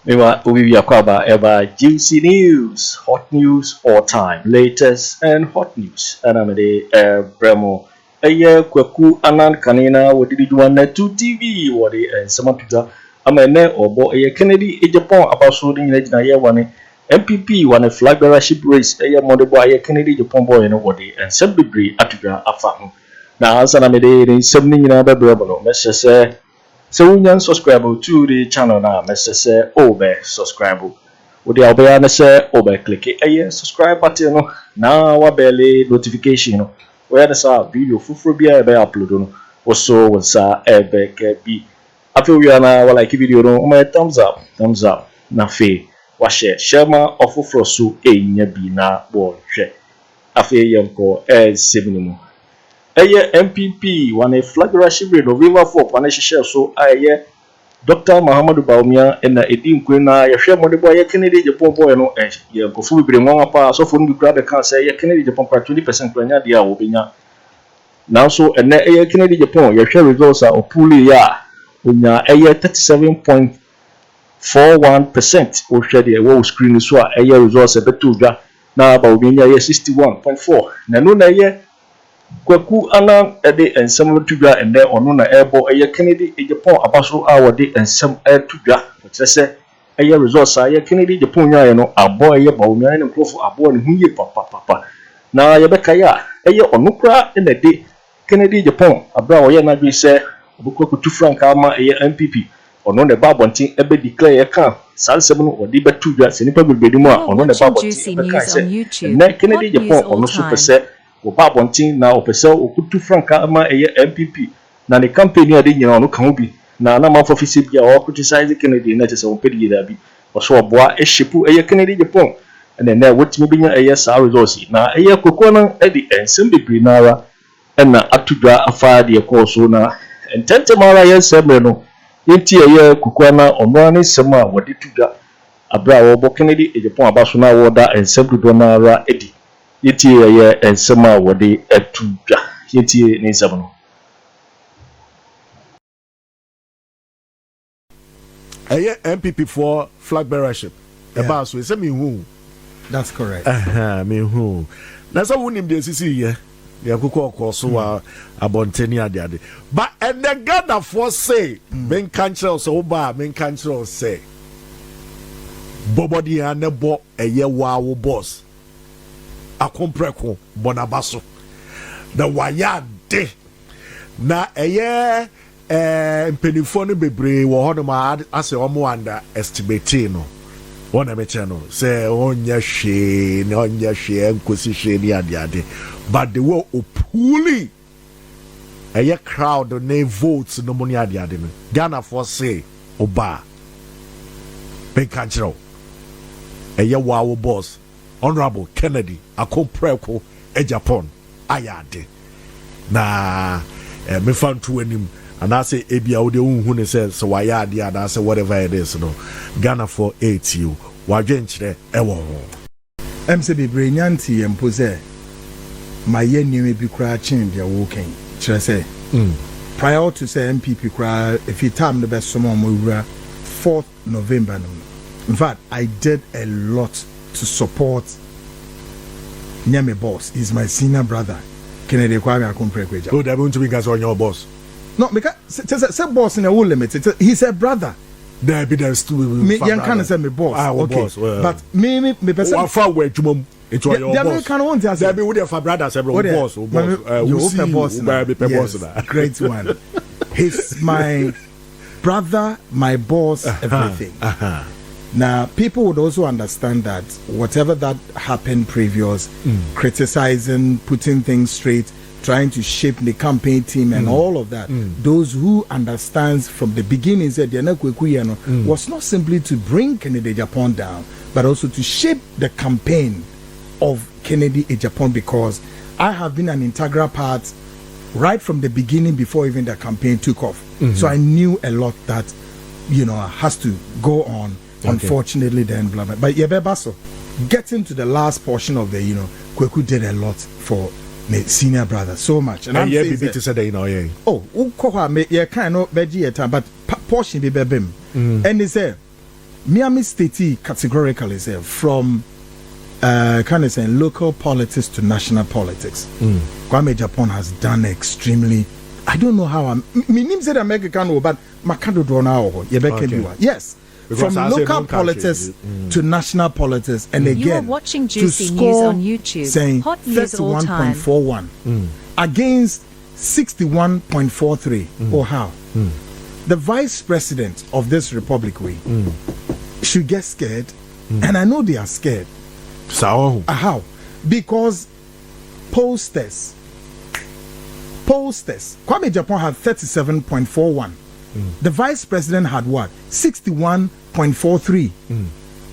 Mewa Ubi Yakwaba ever juicy news, hot news all time, latest and hot news. And I'm a Bremo. A year Kweku Annan Kanina, what did you do on Net2 TV? What and some people I'm a ne or boy a Kennedy Agyapong about shooting legend. I one MPP won a flag bearership race. A year mother boy a Kennedy Agyapong boy and what and some degree at a farm. Now, as I'm a day in 70 in other Bremo, Mr. Say. So we can subscribe to the channel now. Mr. Say, subscribe. Would you be say, click it, subscribe button. Now, what belly notification. Where the video for be upload. Also, what's Abelemkpe. After we are now, like video, my thumbs up. Na fe, share. Shema of Frosu, Bina, boy, share. Afriyie yanko, 7 Aye MPP one a flag bearership rate November 4 financial so aye Dr. Muhammadu Bawumia and Edim Kwena ya share money boy Kennedy Agyapong boy no ya kofu bebre nwa pa so for no bi grab the can say ya Kennedy Agyapong 20% kwanya dia obenya now so and aye Kennedy Agyapong ya share results are opuli ya onya aye 37.41% o share the wo screen so aye results e betu dwa na Bawumia ya 61.4 na no na aye Kweku Annan ede ensem tudwa ende ono na ebo eye Kennedy Agyapong abaso awode ensem tudwa se eye resource eye Kennedy Agyapong nyaye no abo eye Bawumia ne nkrofo abo ne huye papa na ye beka ya eye ono kra ene de Kennedy Agyapong abra wo ye na dwi se obukwa tu franka ama eye MPP ono ne babontin ebe declare ye kan sansem no odi betudwa se nipa bebedu mu a ono ne babontin ebe kan se na Kennedy Agyapong ono so pese Obabontin na opese okutu franka ama eye MPP na ne campaign ade nyina ono kan obi na na mafo fisi bia o criticize Kennedy na tese opedi da bi oso oboa ehyepu eye Kennedy Agyapong na wotimi benya eye sa results na eye Kweku Annan ade ensem bebre na ara na atudwa afaade ekoso na ententemara ye semre no yenti eye Kweku Annan ono ne sema wode tudwa abra wo bo Kennedy Agyapong abaso na woda ensem dodo na ara edi yeti ye ensema wode atudwa yeti ne nsabno aye MPP for flag bearership eba so say me hu that's correct me hu na so wunim de sisi ye yakoko okoso wa abonteni ade but and the God for say men cancel so ba men cancel say bobody anebo eye wa wo boss akompreko bonabaso the waya de na eye mpenifo no bebre wo hono ma ase omo anda estimate no wona me che no say onya hwe nkosi hwe ni ade but the wo opuli eye crowd na votes no money ade no Ghana for say oba ben kanchero eye wawo boss Honorable Kennedy Kweku Agyapong ayade na me fan to anim and I say ebia wo de unhu ne so wayade and I say whatever it is no Ghana for 8 you wadwenkyere ewo MCB brillianti empose maye niwe bi kra chin bia wo kan kire say prior to say MPP kra if you time the best some mo 4th November no in fact I did a lot to support Nyame boss. He's my senior brother. Kennedy Agyapong. Oh, they're going to be guys on your boss. No, because say boss in a whole limit. He's a brother. There be there's two. Me young can say me boss. Okay. Boss, well. But me person. How far away to it's your boss. Can want to say. There be with your brother several boss. Boss. Great one. He's my brother, my boss, everything. Now, people would also understand that whatever that happened previous, criticizing, putting things straight, trying to shape the campaign team and all of that, those who understands from the beginning said was not simply to bring Kennedy Agyapong down, but also to shape the campaign of Kennedy Agyapong, because I have been an integral part right from the beginning before even the campaign took off. So I knew a lot that, has to go on. Okay. Unfortunately, then blah blah. But Yebebaso, getting to the last portion of the, Kweku did a lot for my senior brother, so much. And I'm saying that, oh, me kind of veggie time, but portion be bebim. And they say, Miami State categorically say from kind of saying local politics to national politics. Kwame Agyapong has done extremely. I don't know how I'm. Name said America can but Makado draw now. Yes. Because from local politics to national politics, and again, you are watching Juicy News on YouTube, saying hot news 31.41 against 61.43. Oh, how? The vice president of this republic should get scared, and I know they are scared. So how? Because posters. Kwame Agyapong had 37.41. The vice president had what? 61.43.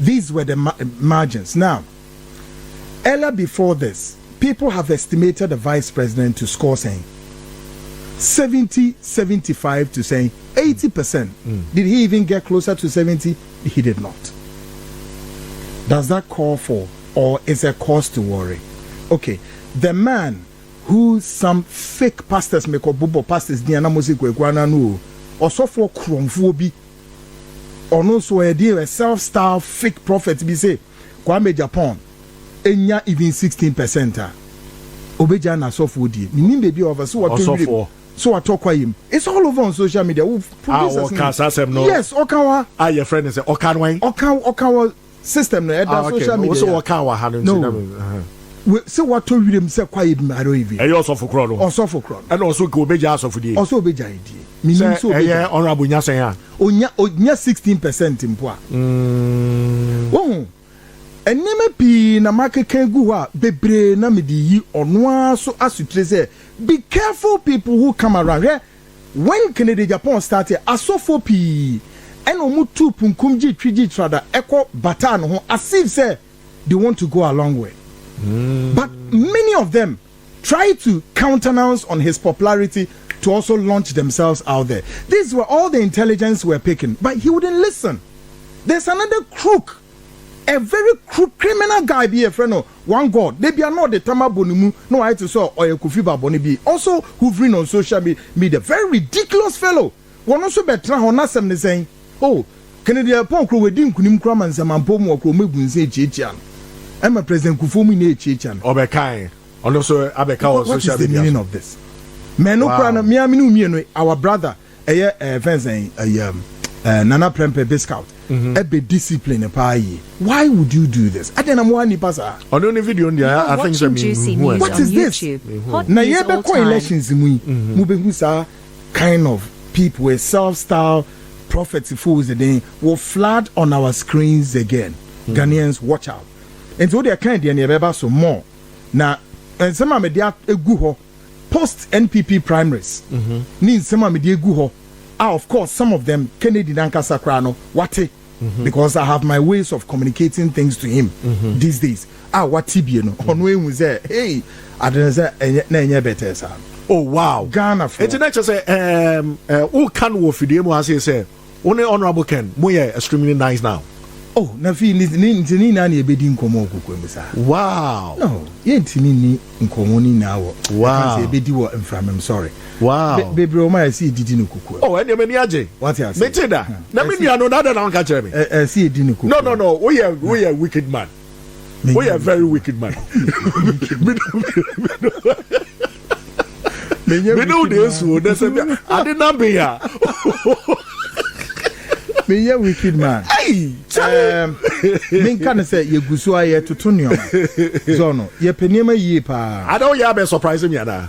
These were the margins. Now, earlier before this, people have estimated the vice president to score saying 70, 75 to saying 80%. Did he even get closer to 70? He did not. Does that call for, or is a cause to worry? Okay, the man who some fake pastors make up bubo pastors ni anamosi Kweku Annan also for kromfo bi or no so a self-styled fake prophet be say Kwame Agyapong enya even 16%. Obeja na so for di meaning baby over so what so I talk him. It's all over on social media. Yes, Okawa. Your friend is Okanway. Okawa system no social media. So Okawa no. So what told you say quiet I don't even. And also for crowd. Also for crowd. And also go Obeja so for the. Also Obeja idea. Meaning so honorable Nyasa. Onya 16% impwa. Oh. Eneme pi na market can go bebre na me di onwa so asutre say be careful people who come around here. When Kennedy Agyapong started asofo pi and omu tu punkumji twiji trada eko bata no ho as if say they want to go a long way. But many of them try to countenance on his popularity to also launch themselves out there. These were all the intelligence were picking, but he wouldn't listen. There's another crook, a very crook criminal guy be a friend of one god. They be not the Tama Bonimu, no I to saw or a Kufiba Bonibi. Also hovering on social media, very ridiculous fellow. One also better on us and saying, oh, Kennedy Agyapong we didn't kunim kram and some pomo kromebunse chichian. I'm a president Kufomi ne chichan. Obekai. And also Abeka on social media. What is the meaning of this? Menokrana miaminu our brother Nana Prempe Biscout be discipline pai. Why would you do this? I don't know pasa. On the video I think what is this? Na yebe ko elections mu be who kind of people with self-styled prophets fools again will flood on our screens again. Ghanaians watch out. And so they are kind of near so more. Now and some of media egu ho post NPP primaries. Need some of media egu ho. Of course, some of them Kennedy Dankasa Krano wate because I have my ways of communicating things to him these days. What TB no on way we say, hey, I don't say na better sir. Oh wow, Ghana. It's not just who can wo fidie as say only honorable Ken. Moye extremely nice now. Oh, na fi ni na ebedi nkomo okukwem sa. Wow. No, ye ntimi ni nkomo ni na wo. Wow. Say ebedi wo mfram, I'm sorry. Wow. Bebre o ma see didi no kuku. Oh, ene me ni age. What you say? Me da. Na me nua no na da na nka kire me. See edi no kuku. No. We are wicked man. We are very wicked man. Me no dey so dey say ade na be ya. Me a wicked man. Hey, me can say ye gusu aye tutunyo. Zono, ye penema ye pa. I don't ya be surprising me na.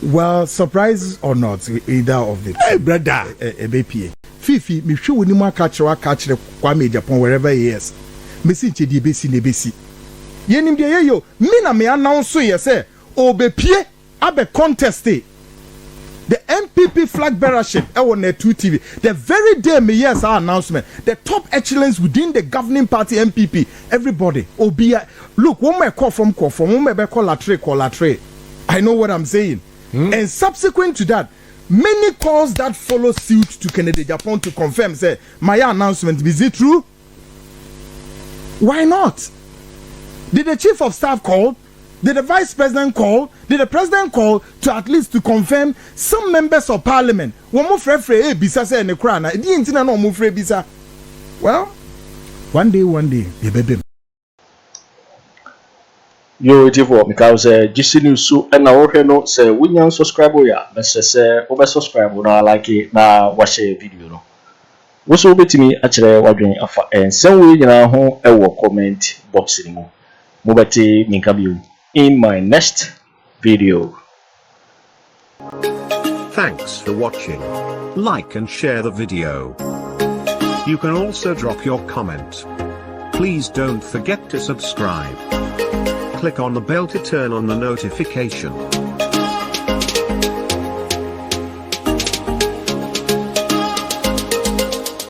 Well, surprise or not, either of the two. Hey, brother. Ebepie. Fifi, me sure we ni ma catch Kwame Agyapong wherever he is. Me si chedi besi ne besi. Ye nim de ye yo, me na me announce ye say, obepie abe contest. The MPP flag bearership on Net2 TV. The very day me yes our announcement. The top echelons within the governing party MPP. Everybody. Obia. Look, one may call from, one may call latre. I know what I'm saying. And subsequent to that, many calls that follow suit to Kennedy Agyapong to confirm say my announcement is it true? Why not? Did the chief of staff call? Did the vice president call? Did the president call to at least to confirm some members of parliament? One more free bisa say ne krana. Di intina no more free bisa. Well, One day, you baby. Yo, Divo, because GC News so and now no say we yan subscribe ya. Say over subscribe na like it na watch a video no. What's over to me actually wadwen afa and some way nyina ho e wo comment box ni mo. Mo beti minkabiu in my next video. Thanks for watching. Like and share the video. You can also drop your comment. Please don't forget to subscribe. Click on the bell to turn on the notification.